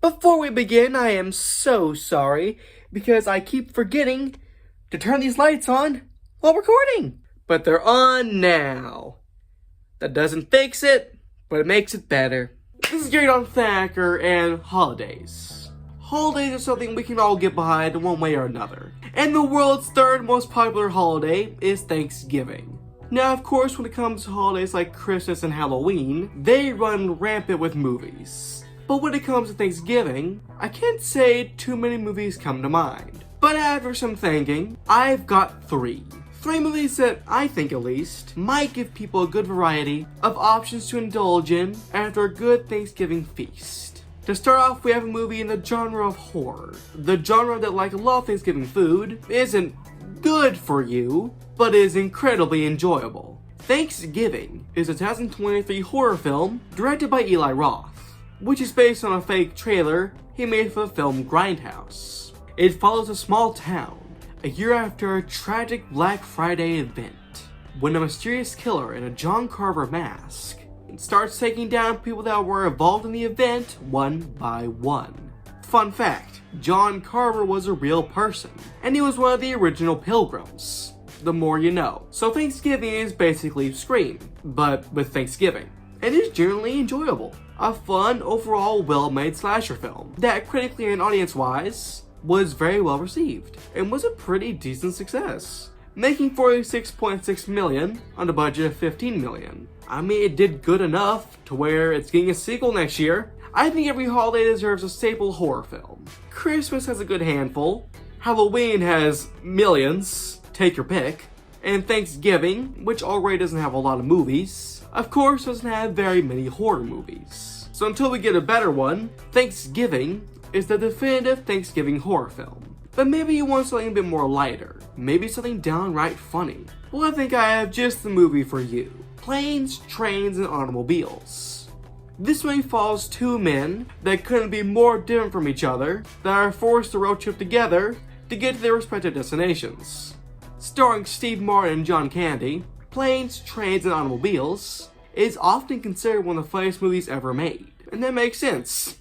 Before we begin, I am so sorry because I keep forgetting to turn these lights on while recording. But they're on now. That doesn't fix it, but it makes it better. This is Gary on Thacker and holidays. Holidays are something we can all get behind in one way or another. And the world's third most popular holiday is Thanksgiving. Now, of course, when it comes to holidays like Christmas and Halloween, they run rampant with movies. But when it comes to Thanksgiving, I can't say too many movies come to mind. But after some thinking, I've got three. Three movies that I think, at least, might give people a good variety of options to indulge in after a good Thanksgiving feast. To start off, we have a movie in the genre of horror. The genre that, like a lot of Thanksgiving food, isn't good for you, but is incredibly enjoyable. Thanksgiving is a 2023 horror film directed by Eli Roth, which is based on a fake trailer he made for the film Grindhouse. It follows a small town a year after a tragic Black Friday event, when a mysterious killer in a John Carver mask starts taking down people that were involved in the event one by one. Fun fact, John Carver was a real person, and he was one of the original Pilgrims. The more you know. So Thanksgiving is basically Scream, but with Thanksgiving. It is generally enjoyable. A fun, overall well-made slasher film that critically and audience-wise was very well received and was a pretty decent success, making $46.6 million on a budget of $15 million. I mean, it did good enough to where it's getting a sequel next year. I think every holiday deserves a staple horror film. Christmas has a good handful, Halloween has millions, take your pick, and Thanksgiving, which already doesn't have a lot of movies, of course doesn't have very many horror movies. So until we get a better one, Thanksgiving is the definitive Thanksgiving horror film. But maybe you want something a bit more lighter, maybe something downright funny. Well, I think I have just the movie for you. Planes, Trains, and Automobiles. This movie follows two men that couldn't be more different from each other that are forced to road trip together to get to their respective destinations. Starring Steve Martin and John Candy, Planes, Trains, and Automobiles is often considered one of the funniest movies ever made. And that makes sense,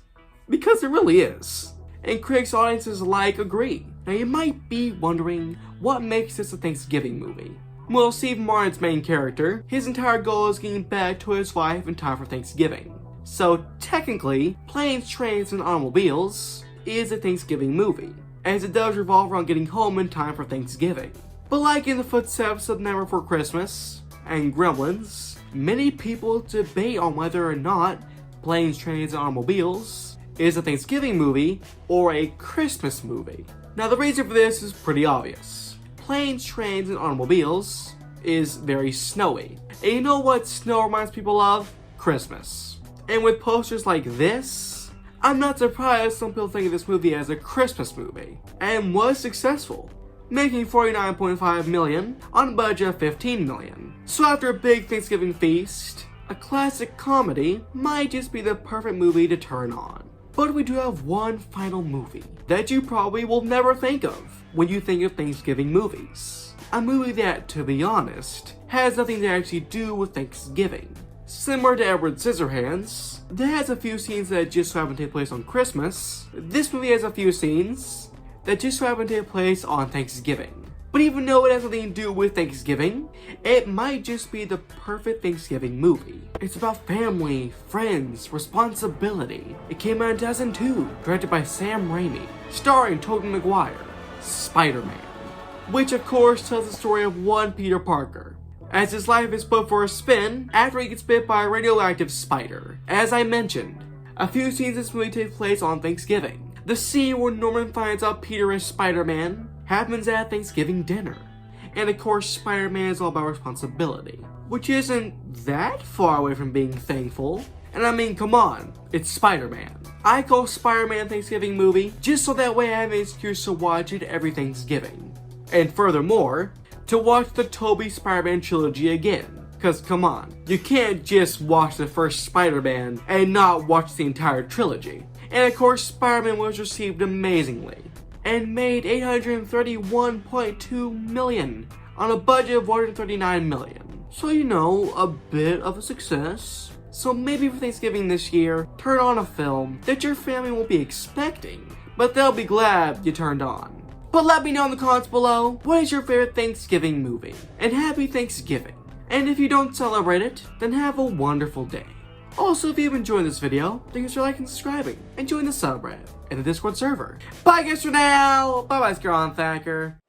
because it really is. And critics and audiences alike agree. Now you might be wondering, what makes this a Thanksgiving movie? Well, Steve Martin's main character, his entire goal is getting back to his wife in time for Thanksgiving. So technically, Planes, Trains, and Automobiles is a Thanksgiving movie, as it does revolve around getting home in time for Thanksgiving. But like in the footsteps of Never Before Christmas and Gremlins, many people debate on whether or not Planes, Trains, and Automobiles is a Thanksgiving movie or a Christmas movie. Now the reason for this is pretty obvious. Planes, Trains, and Automobiles is very snowy. And you know what snow reminds people of? Christmas. And with posters like this, I'm not surprised some people think of this movie as a Christmas movie, and was successful, making $49.5 million on a budget of $15 million. So after a big Thanksgiving feast, a classic comedy might just be the perfect movie to turn on. But we do have one final movie that you probably will never think of when you think of Thanksgiving movies. A movie that, to be honest, has nothing to actually do with Thanksgiving. Similar to Edward Scissorhands, that has a few scenes that just so happen to take place on Christmas. This movie has a few scenes that just so happen to take place on Thanksgiving. But even though it has nothing to do with Thanksgiving, it might just be the perfect Thanksgiving movie. It's about family, friends, responsibility. It came out in 2002, directed by Sam Raimi, starring Tobey Maguire, Spider-Man, which of course tells the story of one Peter Parker, as his life is put for a spin after he gets bit by a radioactive spider. As I mentioned, a few scenes in this movie take place on Thanksgiving. The scene where Norman finds out Peter is Spider-Man happens at Thanksgiving dinner. And of course, Spider-Man is all about responsibility, which isn't that far away from being thankful. And I mean, come on, it's Spider-Man. I call Spider-Man Thanksgiving movie just so that way I have an excuse to watch it every Thanksgiving. And furthermore, to watch the Tobey Spider-Man trilogy again. Cause come on, you can't just watch the first Spider-Man and not watch the entire trilogy. And of course, Spider-Man was received amazingly and made $831.2 million on a budget of $139 million. So you know, a bit of a success. So maybe for Thanksgiving this year, turn on a film that your family won't be expecting, but they'll be glad you turned on. But let me know in the comments below, what is your favorite Thanksgiving movie? And happy Thanksgiving. And if you don't celebrate it, then have a wonderful day. Also, if you've enjoyed this video, then consider liking and subscribing, and join the subreddit and the Discord server. Bye guys for now! Bye bye, Scarron Thacker.